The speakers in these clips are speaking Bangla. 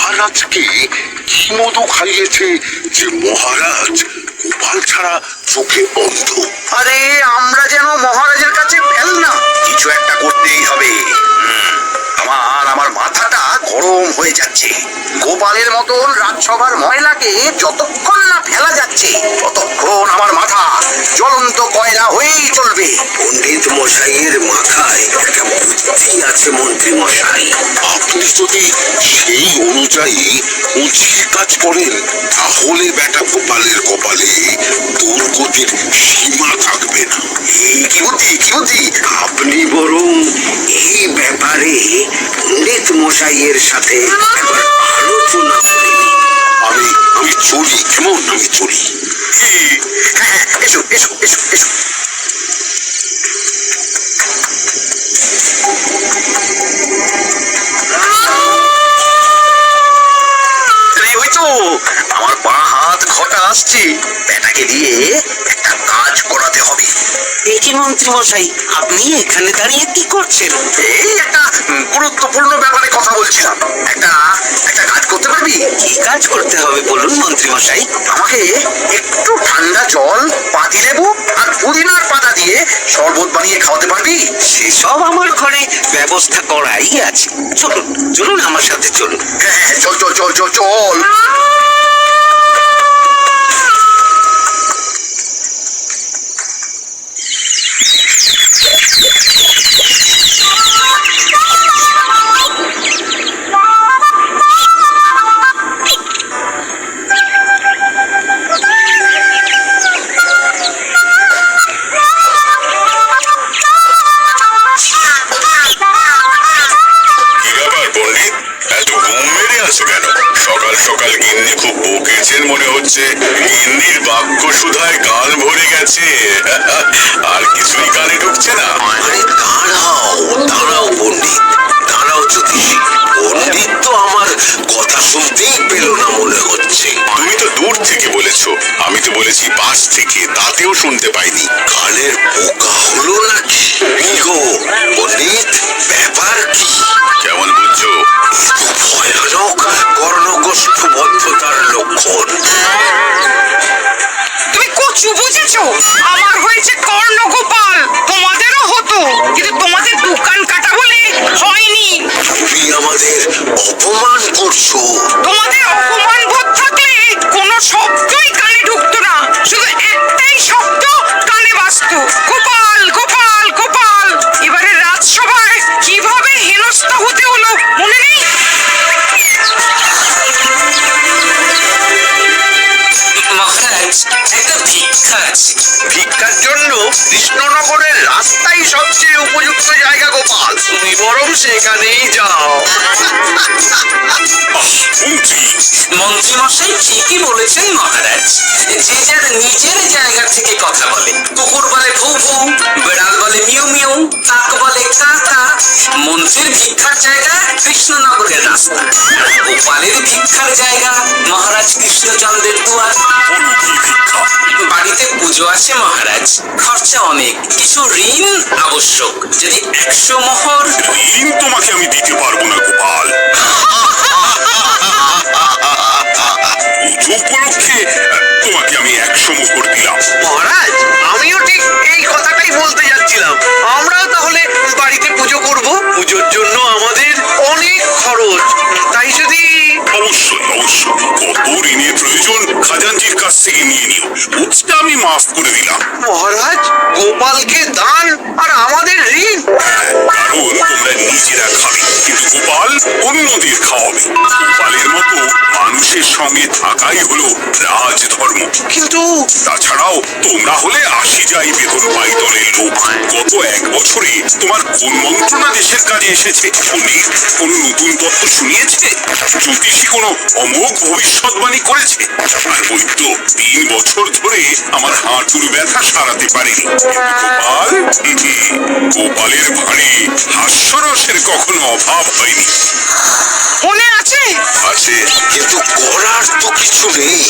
মহারাজকে কি মধু খাইয়েছে যে মহারাজ গোপাল ছাড়া চোখে অন্ধ? আরে আমরা যেন মহারাজের কাছে ফেল না, কিছু একটা করতেই হবে। আমার মাথাটা গরম হয়ে যাচ্ছে। গোপালের মতন রাজসভার ময়লাকে যতক্ষণ না ফেলা যাচ্ছে ততক্ষণ আমার মাথা জ্বলন্ত কয়লা হয়েই চলবে। পণ্ডিত মশাইয়ের মাথায় একটা বুদ্ধি আছে মন্ত্রী মশাই। আপনি যদি সেই অনুযায়ী উচিত কাজ করেন তাহলে বেটা গোপালের কপালে দুর্গতির সীমা থাকবে না। কি বুদ্ধি? আপনি বরং এই ব্যাপারে পণ্ডিত মশাইয়ের সাথে একবার আলোচনা করে নিন। আমি চলি, কেমন? আমি চলি। হ্যাঁ, এসো। আমার পা হাত ঘটা আসছে, বেটাকে দিয়ে একটা কাজ করাতে হবে। এই কি মন্ত্রী মশাই, আপনি এখানে দাঁড়িয়ে কি করছেন? এই একটা গুরুত্বপূর্ণ ব্যাপারে কথা বলছিলাম। একটা কাজ করতে পারবি? কি কাজ করতে হবে বলুন মন্ত্রী মশাই। আমাকে একটু ঠান্ডা জল, পাতিলেবু আর পুদিনার পাতা দিয়ে শরবত বানিয়ে খাওয়াতে পারবি? সেসব আমার ঘরে ব্যবস্থা করাই আছে। চলুন আমার সাথে চলুন। হ্যাঁ, চল। সকাল গিন্নি খুব বকেছেন মনে হচ্ছে। গিন্নির বাক্য সুধায় গাল ভরে গেছে, আর কিছুই কানে ঢুকছে না। আরে দাঁড়াও পণ্ডিত, দাঁড়াও জ্যোতিষী। পণ্ডিত তো আমার কথা শুনতেই পেল না মনে হচ্ছে। তুমি তো দূর থেকে বলেছো, আমি তো বলেছি পাশ থেকে, তাতেও শুনতে পাইনি। কানের পোকা হলো নাকি? কি গো পণ্ডিত, ব্যাপার কি? কেমন বুঝছো? ভয়ানক কর্ণগোষ্ঠবদ্ধতার লক্ষণ। তুমি কচু বুঝেছো? আমার হয়েছে কর্ণগোপাল, তোমাদেরও হতো, কিন্তু তোমাদের দোকান কাটা বলে হয়নি। তুমি আমাদের অপমান করছো। তোমাদের অপমান বোধ থাকলে কোনো শব্দই কানে ঢুকতো না, শুধু একটাই শব্দ কানে বাজতো, গোপাল গোপাল গোপাল। এবারে রাজসভায় কিভাবে হেনস্থা হতে হলো মনে নেই? মহারাজ, একটা ভিক্ষা আছে। ভিক্ষার জন্য কৃষ্ণনগরের রাস্তাই সবচেয়ে উপযুক্ত জায়গা গোপাল, তুমি বরং সেখানেই যাও। মন্ত্রী মশাই ঠিকই বলেছেন মহারাজ। যে যার নিজের জায়গা থেকে কথা বলে। কুকুর বলে ভৌ ভৌ, বিড়াল বলে মিউ মিউ, কাক বলে কা কা। মন্ত্রীর ভিক্ষার জায়গা কৃষ্ণনগরের রাস্তা, গোপালের ভিক্ষার জায়গা মহারাজ কৃষ্ণচন্দ্রের দুয়ার। বাড়িতে পুজো আছে মহারাজ, খরচা অনেক, কিছু ঋণ আবশ্যক। যদি 100 মোহর। ঋণ তোমাকে আমি দিতে পারবো না গোপাল। পুজো উপলক্ষে তোমাকে আমি 100 মোহর দিলাম। মহারাজ, আমিও ঠিক এই কথাটাই বলতে যাচ্ছিলাম। আমরাও তাহলে বাড়িতে পুজো করব। পুজোর জন্য আমাদের অনেক খরচ, তাই যদি। অবশ্যই কত ঋণের প্রয়োজন খাজাঞ্চির কাছ থেকে নিয়ে নিও, সুদটা আমি মাফ করে দিলাম। মহারাজ, গোপালকে দান আর আমাদের ঋণ? কারণ তোমরা নিজেরা খাবে, কিন্তু গোপাল অন্যদের খাওয়াবে। গোপালের মতো মানুষের সঙ্গে থাকাই হলো রাজধর্ম। কিন্তু তাছাড়াও তোমরা হলে 80 যাই বেতন পাই দলের লোক। গত 1 বছরে তোমার কোন মন্ত্রণাদেশের কাজে এসেছে? কোন নতুন তত্ত্ব শুনিয়েছে? জ্যোতিষী কোনো অমোঘ ভবিষ্যৎবাণী করেছে? আর বৈদ্য 3 বছর ধরে আমার হাঁটুর ব্যথা সারাতে পারেনি। গোপালের ভাঁড়ে হাস্যরসের কখনো অভাব হয়নি। মনে আছে? আছে, কিন্তু করার তো কিছু নেই।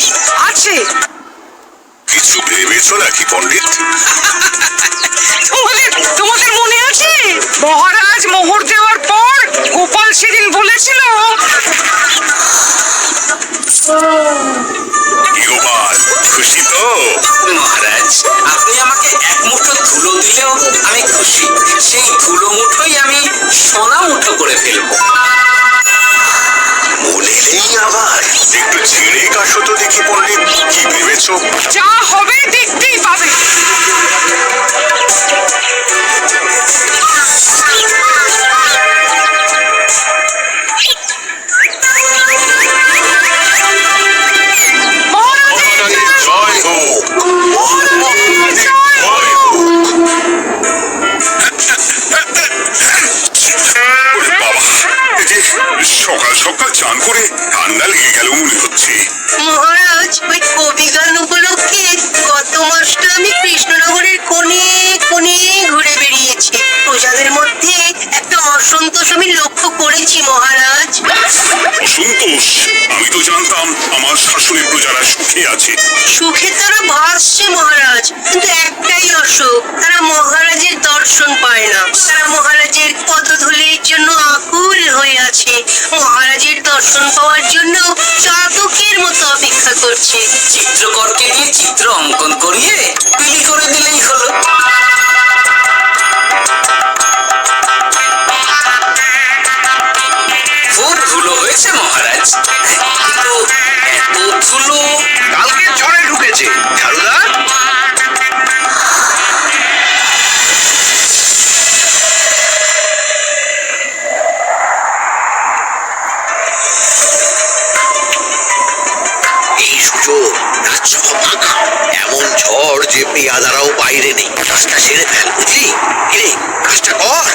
আছে। কিছু ভেবেছো নাকি পণ্ডিত? তোমাদের মনে আছে মহারাজ মোহর দেওয়ার পর গোপাল সেদিন বলেছিল এলেই আবার একটু ছেড়ে কাশো তো দেখি পণ্ডিত, কি ভেবেছো? যা হবে দেখতেই পাবে। মহারানী জয় হোক, মহারানী জয় হোক। ওরে বাবা, এই যে সকাল সকাল চান করে ঠান্ডা লেগে গেল মনে হচ্ছে। মহারাজ, ওই কবি গান উপলক্ষে গত মাসটা আমি কৃষ্ণনগরের কোণে কোণে ঘুরে বেরিয়েছি। প্রজাদের মধ্যে একটা অসন্তোষ আমি লক্ষ্য করেছি মহারাজ। অসন্তোষ? আমি তো জানতাম আমার শাসনের প্রজারা সুখে আছে। সুখে তারা ভাসছে মহারাজ, কিন্তু একটাই অসুখ, তারা মহারাজের দর্শন পায় না। তারা মহারাজের পদধূলির জন্য আকুল হয়ে আছে, মহারাজের দর্শন পাওয়ার জন্য চাতকের মতো অপেক্ষা করছে। চিত্রকরকে দিয়ে চিত্র অঙ্কন করিয়ে বিলি করে দিলেই হলো। খুব ধুলো হয়েছে মহারাজ, কিন্তু এত ধুলো কালকে ঝড়ে ঢুকেছে ঝাড়ুদা। এই সুযোগ রাজসভা ফাঁকা, এমন ঝড় যে পেয়াদারাও বাইরে নেই। কাজটা সেরে ফেল, বুঝলি? কিরে, কাজটা কর।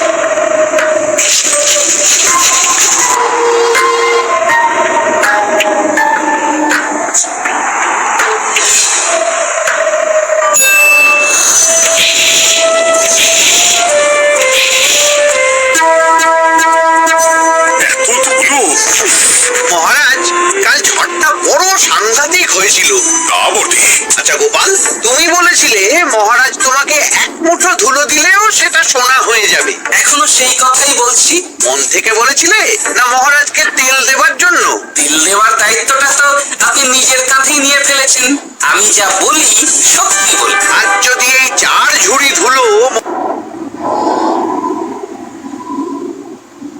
এত ধুলো? মহারাজ, কাল ঝড়টা বড় সাংঘাতিক হয়েছিল। তা বটে। আচ্ছা গোপাল, তুমি বলেছিলে মহারাজ তোমাকে এক মুঠো ধুলো দিলেও সেটা সোনা হয়ে যাবে। এখনো সেই কথাই বলছি। মন থেকে বলেছিলে না মহারাজকে তেল দেবার জন্য? তেল দেওয়ার দায়িত্বটা তো আপনি নিজের কাঁধেই নিয়ে ফেলেছেন। আমি যা বলি সত্যি বলি। আজ যদি এই 4 ঝুড়ি ধুলো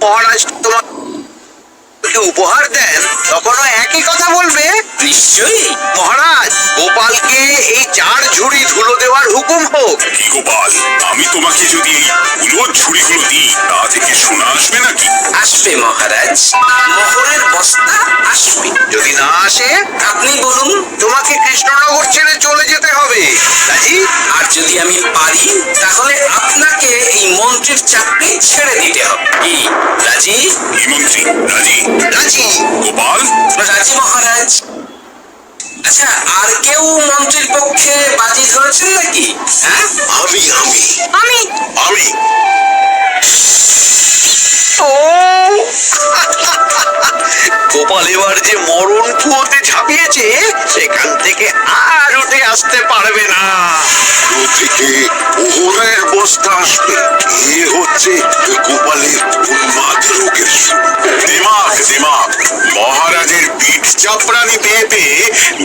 মহারাজ তোমাকে উপহার দেন, তখনও একই কথা বলবে? নিশ্চয়ই। মহারাজ, গোপালকে এই 4 ঝুড়ি ধুলো দেওয়ার হুকুম হোক। কি গোপাল, আমি তোমাকে যদি এই ধুলোর ঝুড়িগুলো দিই, তা থেকে সোনা আসবে নাকি? আসবে মহারাজ, মোহরের বস্তা আসবে। যদি না আসে, আপনি বলুন। তোমাকে কৃষ্ণনগর ছেড়ে চলে যেতে হবে। রাজি? আর যদি আমি পারি, তাহলে আপনাকে এই মন্ত্রীর চাকরি ছেড়ে দিতে হবে। কি রাজি? কি মন্ত্রী, রাজি? রাজি। গোপাল, রাজি মহারাজ। আচ্ছা, আর কেউ মন্ত্রীর পক্ষে বাজি ধরেছেন নাকি? হ্যাঁ, আমি আমি আমি আমি ও গোপাল এবার যে মরণ কুয়োতে ঝাঁপিয়েছে, সেখান থেকে আর উঠে আসতে পারবে না। থেকে মোহরের বস্তা আসবে, এ হচ্ছে গোপালের উন্মাদ রোগের শুরু। দিমাগ দিমাগ, মহারাজের পিঠ চাপড়ানি পেয়ে পেয়ে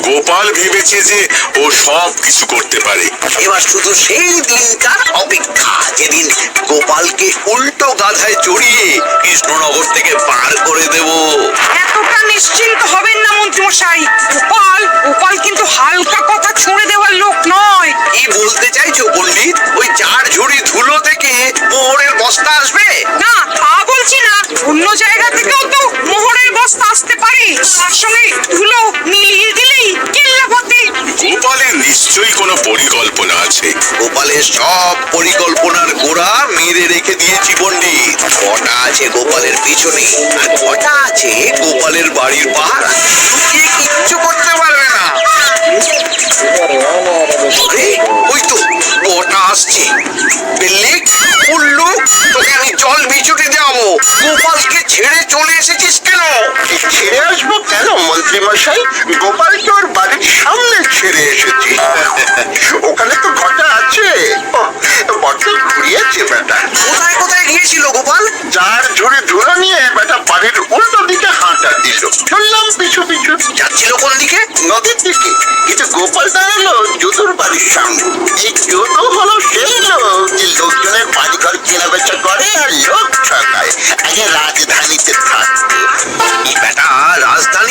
গোপাল ভেবেছে যে ও সব কিছু করতে পারে। এবার শুধু সেই দিনটার অপেক্ষা, যেদিন গোপালকে উল্টো গাধায় চড়িয়ে কৃষ্ণনগর থেকে পার করে দেব। এতটা নিশ্চিন্ত হবেন না মন্ত্রীমশাই। গোপাল কিন্তু হালকা কথা ছুঁড়ে দেওয়ার লোক নয়। কি বলতে চাইছো পণ্ডিত? ওই 4 ঝুড়ি ধুলো থেকে মোহরের বস্তা আসবে? না, তা বলছি না, অন্য জায়গা থেকেও তো মোহরের বস্তা আসতে পারে। তার সঙ্গে ধুলো মিলিয়ে দিলেই কিল্লাপতি। গোপালের নিশ্চয়ই কোনো পরিকল্পনা আছে। গোপালের সব পরিকল্পনার গোড়া মেরে রেখে দিয়েছি পণ্ডিত। কটা আছে গোপালের পিছনে, আর কটা আছে গোপালের বাড়ির পাহারা। লুকিয়ে কিচ্ছু করতে পারবে না। আরে, ওই তো কটা আসছে। বিল্লিক, উল্লু, তোকে আমি জল বিছুটি দেবো। গোপালকে ছেড়ে চলে এসেছিস কেন? ছেড়ে আসবো কেন মন্ত্রী মশাই? গোপালকে ওর বাড়ির সামনে ছেড়ে এসেছি। ওখানে তো ঘটা আছে, বড্ড ঘুরিয়েছে বেটা। কোথায় কোথায় গিয়েছিল গোপাল? 4 ঝুড়ি ধুলো নিয়ে বেটা বাড়ির উল্টো দিকে হাঁটা দিল। চললাম পিছু পিছু। যাচ্ছিল কোন দিকে? নদীর দিকে। কিন্তু গোপাল দাঁড়ালো জুতোর বাড়ির সামনে। এই জুতো হলো সেই লোক যে লোকজনের বাড়িঘর কেনা বেচা করে আর লোক ঠকায়। আগে রাজধানীতে থাকতো। এই বেটা রাজধানী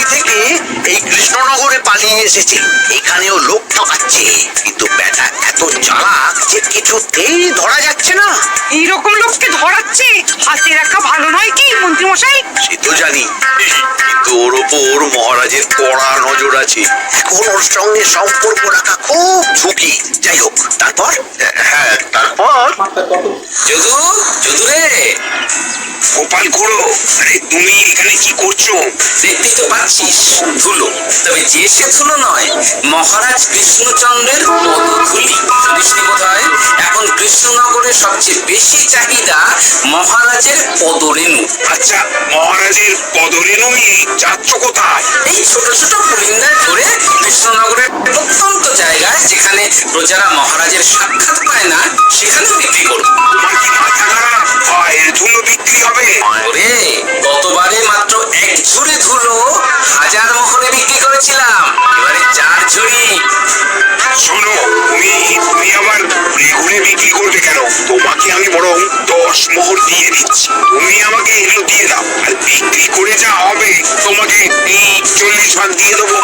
কৃষ্ণনগরে পালিয়ে এসেছে, এখানেও লোক ঠকাচ্ছে, কিন্তু ব্যাটা এত চালাক যে কিছুতেই ধরা যাচ্ছে না। এইরকম লোককে ধরাচ্ছে হাতে রাখা ভালো নয় কি মন্ত্রী মশাই? সে তো জানি, কিন্তু ওর ওপর মহারাজের কড়া নজর আছে। এখন ওর সঙ্গে সম্পর্ক রাখা খুব ঝুঁকি। যাই হোক, তারপর? হ্যাঁ, তারপর যদু, যদু রে, গোপাল খুড়ো, আরে তুমি এখানে কি করছো? দেখতেই তো পাচ্ছিস ধুলো, তবে যে সে ধুলো নয়, মহারাজ কৃষ্ণচন্দ্রের পদধূলি। শুনিসনি বোধহয় এখন কৃষ্ণনগরের সবচেয়ে বেশি চাহিদা মহারাজের পদরেণু। আচ্ছা, মহারাজের পদরেণু নিয়ে যাচ্ছ কোথায়? এই ছোট ছোট পুলিন্দায় ধরে কৃষ্ণনগরের প্রত্যন্ত জায়গায় যেখানে প্রজারা মহারাজের সাক্ষাৎ পায় না, সেখানে বিক্রি করব। তোমার কি মাথা খারাপ? পায়ের ধুলো বিক্রি হবে? ওরে, গতবারে মাত্র এক ঝুড়ি ধুলো 1000 মোহরে বিক্রি করেছিলাম, এবারে 4 ঝুড়ি। শোনো, তুমি আবার বেগুনে বিক্রি করবে কেন? তোমাকে আমি বরং 10 মোহর দিয়ে দিচ্ছি, তুমি আমাকে এগুলো দিয়ে দাও, আর বিক্রি করে যা হবে তোমাকে এই 40 ভাগ দিয়ে দেবো।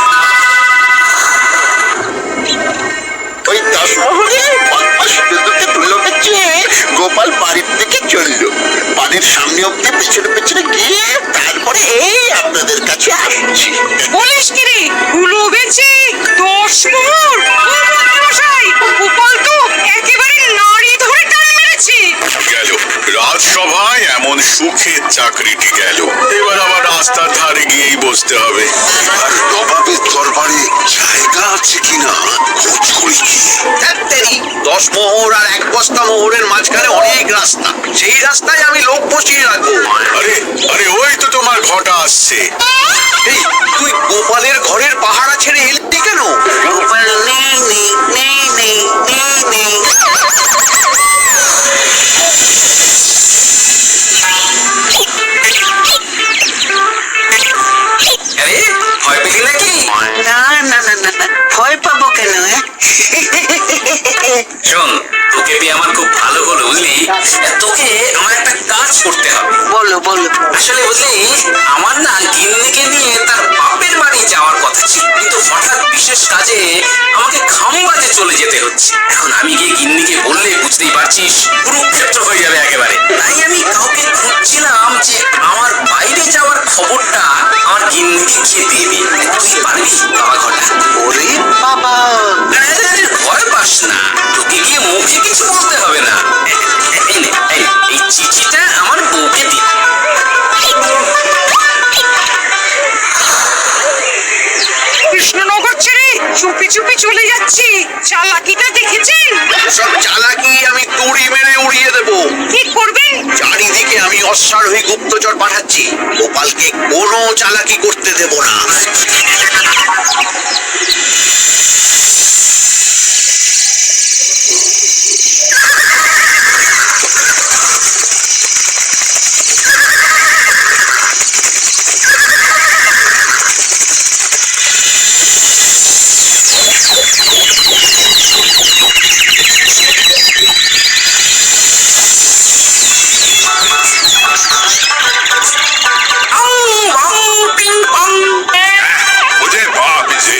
ওই 10 মোহরে বদমাস যদুকে ধুলো বেচে গোপাল বাড়ির দিকে চলল। বাড়ির সামনে অব্দি পেছনে পেছনে গিয়ে তারপরে এই আপনাদের কাছে আসছি। বলিস কি রে, ধুলো বেচে 10 মোহর? ও মন্ত্রী মশাই, গোপাল তো একেবারে নাড়ি ধরে টান মেরেছে। গেল রাজসভায় এমন সুখের চাকরিটি গেল, এবার আবার রাস্তার ধারে গিয়েই বসতে হবে। আর নবাবের দরবারে জায়গা আছে কিনা খোঁজ করি কি। ধ্যাত্তেরি, 10 মোহর আর 1 বস্তা মোহরের মাঝখানে অনেক রাস্তা, সেই রাস্তায় আমি লোক বসিয়ে রাখবো। আরে আরে, ওই তো তোমার ঘটা আসছে। এই, তুই গোপালের ঘরের পাহারা ছেড়ে এলি কেন? গোপাল নেই নেই নেই নেই নেই নেই। আরে, ভয় পেলি নাকি? না না না না না, ভয় পাবো কেন? শোন, তোকে পেয়ে আমার খুব ভালো হলো বুঝলি। তোকে আমার একটা কাজ করতে হবে। বলো বলো। আসলে বুঝলি, আমার না গিন্নিকে নিয়ে তার বাপের বাড়ি যাওয়ার কথা ছিল, কিন্তু হঠাৎ বিশেষ কাজে আমাকে খামবাজে চলে যেতে হচ্ছে। এখন আমি গিয়ে গিন্নিকে বললে বুঝতেই পারছিস কুরুক্ষেত্র হয়ে যাবে একেবারে। তাই আমি কাউকে খুঁজছিলাম যে আমার বাইরে যাওয়ার খবরটা আমার গিন্নিকে গিয়ে দিয়ে দিই। তুই পারবি বাবা ঘটা? ওরে বাবা, আরে, আরে, ভয় পাস না, তোকে গিয়ে মুখে কিছু বলতে হবে না। এই নে, এই চিঠিটা আমার বউকে দি। কৃষ্ণনগর ছেড়ে চুপি চুপি চলে যাচ্ছি, চালাকিটা দেখেছেন? সব চালাকি আমি তুড়ি মেরে উড়িয়ে দেবো। কি করবেন? চারিদিকে আমি অশ্বারোহী গুপ্তচর পাঠাচ্ছি, গোপালকে কোনো চালাকি করতে দেব না। ওরে বাপ যে,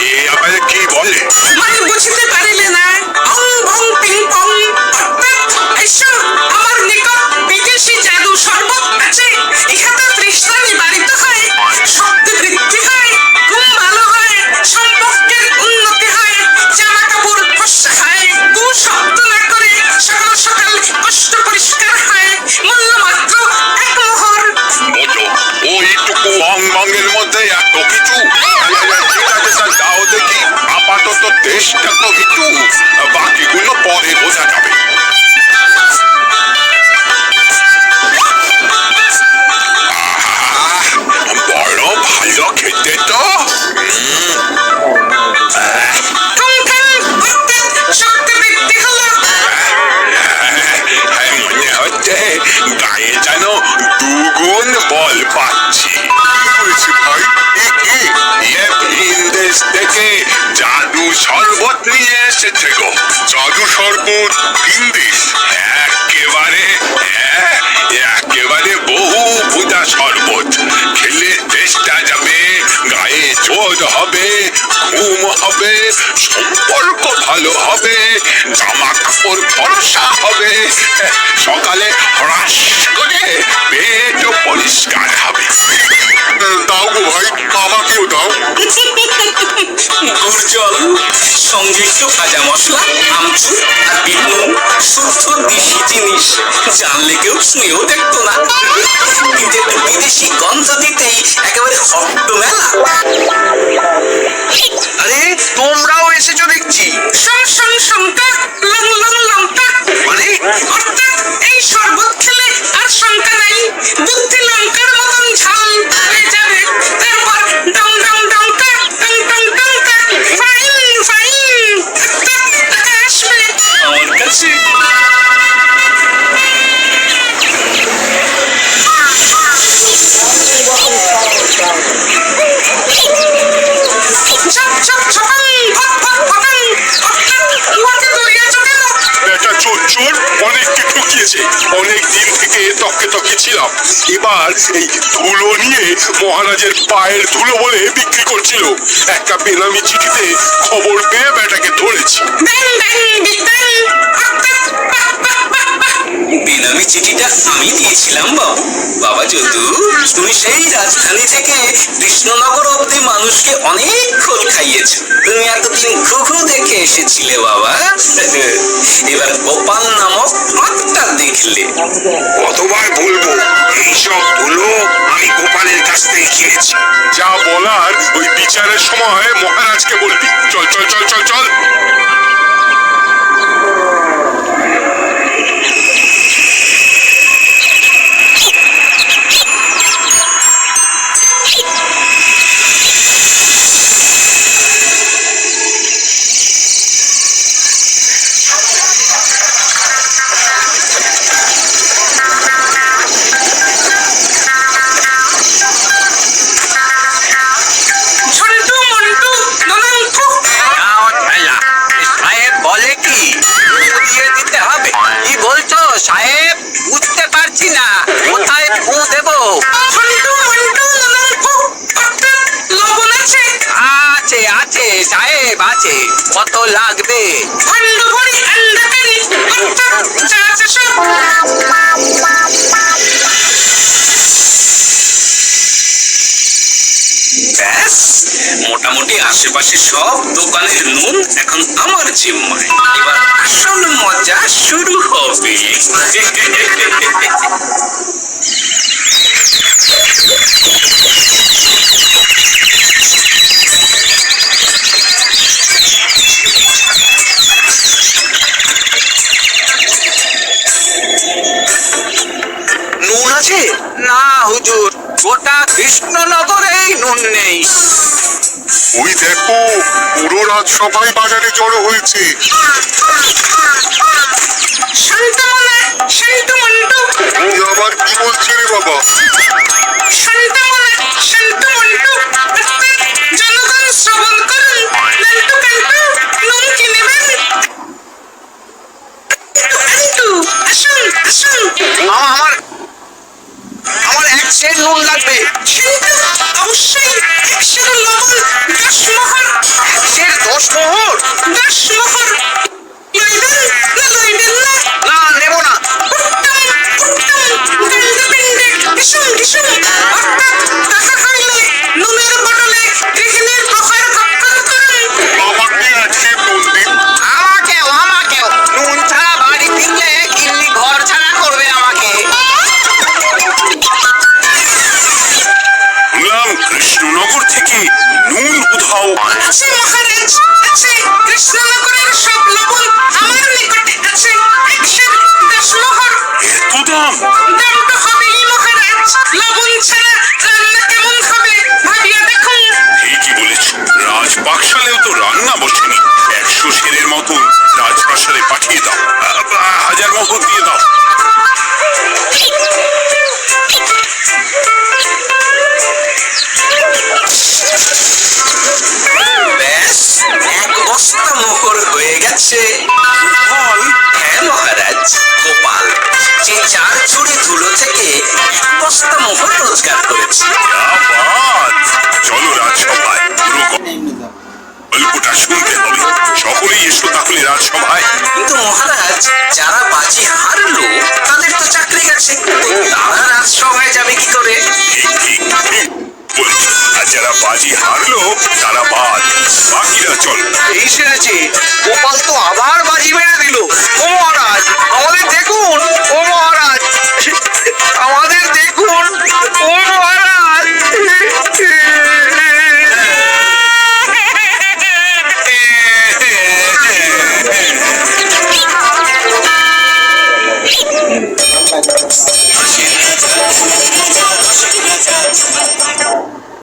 এ আবার কি বলে? মানে বুঝতে পারিলে না? অং ভং পিং পং, অর্থাৎ এসো আমার নিকট বিদেশি জাদু শরবত আছে, ইহাতে তৃষ্ণা নিবারিত হয়, শক্তি বৃদ্ধি হয়, ঘুম ভালো হয়, সম্পর্কের উন্নতি হয়, জামা কাপড় ফসা হয়, শব্দ না করে সকাল সকাল কষ্ট পরিষ্কার হয়, মূল্য মাত্র 1 মোহর। বোঝো, ওইটুকু অঙ্গের মধ্যে এত কিছু? ঠিক আছে, তা দাও দেখি, আপাতত দেশটা তো একটু, বাকিগুলো পরে বোঝা যাবে। আহা, বড় ভালো খেতে তো। শক্তি বৃদ্ধি হলো। মনে হচ্ছে গায়ে যেন 2 গুণ বল পাচ্ছি। বুঝছি ভাই, ভিনদেশ থেকে জাদু শরবত নিয়ে এসেছে গো। জাদু শরবত ভিনদেশ? একেবারে বহু ভুজা শরবত, খেলে দেশটা যাবে, গায়ে জোর নিরাপদ হবে, ঘুম হবে, সম্পর্ক ভালো হবে, জামা কাপড় ভরসা হবে, সকালে হ্রাস করে পেটও পরিষ্কার হবে। দাও গো ভাই, আমাকেও দাও। গুড় জল সঙ্গে একটু ভাজা মশলা, আমচুর আর বিট নুন, শুদ্ধ দেশি জিনিস, জানলে কেউ ছুঁয়েও দেখতো না। কিন্তু একটু বিদেশি গন্ধ দিতেই একেবারে হট্ট মেলা। আরে তোমরাও এসেছো দেখছি। শোন শোন শঙ্কা, লং লং লঙ্কা। মানে অর্থাৎ এই শরবত খেলে আর শঙ্কা নাই, বুদ্ধি লঙ্কার মতন ঝাল হয়ে যাবে। তারপর ডং ডং ডঙ্কা, ডং ডং ডঙ্কা, ফাইন ফাইন টাকা আসবে। আমার কাছে চপ চপ চপাং, ফট ফট ফটাং। অর্থাৎ উহাকে দৌড়িয়েছো কেন? বেটা চোর চোর অনেককে ঠকিয়েছে। অনেক দিন থেকে তককে তককে ছিলাম। এবার এই ধুলো নিয়ে মহারাজের পায়ের ধুলো বলে বিক্রি করছিল। একটা বেনামি চিঠিতে খবর পেয়ে বেটাকে ধরেছি। ব্যাং ব্যাং বিগ ব্যাং। অর্থাৎ বাহ বাহ বাহ বাহ। বেনামি চিঠিটা আমি দিয়েছিলাম বাবু। বাবা যদু, তুমি সেই রাজধানী থেকে কৃষ্ণনগর অব্দি মানুষকে অনেক খোল খাইয়েছো। তুমি এতদিন ঘুঘু দেখে এসেছিলে বাবা। এবার গোপাল নামক ফাঁদটা দেখলে। কতবার বলবো, এইসব ধুলো আমি গোপালের কাছ থেকে কিনেছি। যা বলার ওই বিচারের সময় মহারাজকে বলবি। চল চল চল চল চল। ঝন্টু মন্টু ননঙ্কু। সাহেব বলে কি দিয়ে দিতে হবে? কি বলছো সাহেব? বুঝতে পারছি না, কোথায় ফু দেবো? ঝন্টু মন্টু ননঙ্কু। অর্থাৎ লবণ আছে? আছে আছে সাহেব আছে। কত লাগবে? খন্ড ভরি আন্ডাকারি। অর্থাৎ যা আছে সব। ব্যাস, মোটামুটি আশেপাশে সব দোকানের নুন এখন আমার জিম্মায়। এবার আসল মজা শুরু হবে। নুন আছে? না হুজুর, গোটা কৃষ্ণনগরেই নুন নেই। ওই দেখো, পুরো রাজসভায় বাজারে জড়ো হয়েছে। শান্তমনা, শান্ত মন্টু। তুই আবার কি বলছিস রে বাবা? শান্তমনা, শান্ত মন্টু। অর্থাৎ জনগণ শ্রবণ করুন। নান্টু কান্টু, নুন কি নেবেন? আন্টু, আসুন আসুন। আমার আমার এক সের নুন লাগবে। কিন্তু অবশ্যই 100 লবণ, 10 মোহর। সের 10 মোহর? 10 মোহর। লইবেন না লইবেন না? না, নেব না। উত্তম উত্তম গন্ধ পিণ্ডে ভীষণ ভীষণ। অর্থাৎ টাকা হইলে নুনের বদলে গৃহিণীর প্রহার ভক্ষণ করুন। আমাকে আজকে নুন দিন। আমাকেও নুন ছাড়া বাড়ি ফিরলে গিন্নি ঘর ছাড়া করবে আমাকে। শুনলাম কৃষ্ণনগর থেকে নুন উধাও। আছে মহারাজ, আছে। কৃষ্ণনগরের সব লবণ আমার নিকটে আছে। 110 মোহর। এত দাম? দাম তো হবেই মহারাজ। লবণ ছাড়া রান্না কেমন হবে ভাবিয়া দেখুন। ঠিকই বলেছ, রাজবাকশালেও তো রান্না বসেনি। 100 সেরের মতন রাজপ্রাসাদে পাঠিয়ে দাও। 1000 মোহর দিয়ে দাও। ব্যাস, 1 বস্তা মোহর হয়ে গেছে। বল, হ্যাঁ মহারাজ। গোপাল, যে 4 ছুরি আর যারা বাজি হারলো তারা বাদ, বাকিরা চল। এই সেরেছে, গোপাল তো আবার বাজি মেরে দিল। ও মহারাজ, আমাদের দেখুন, ও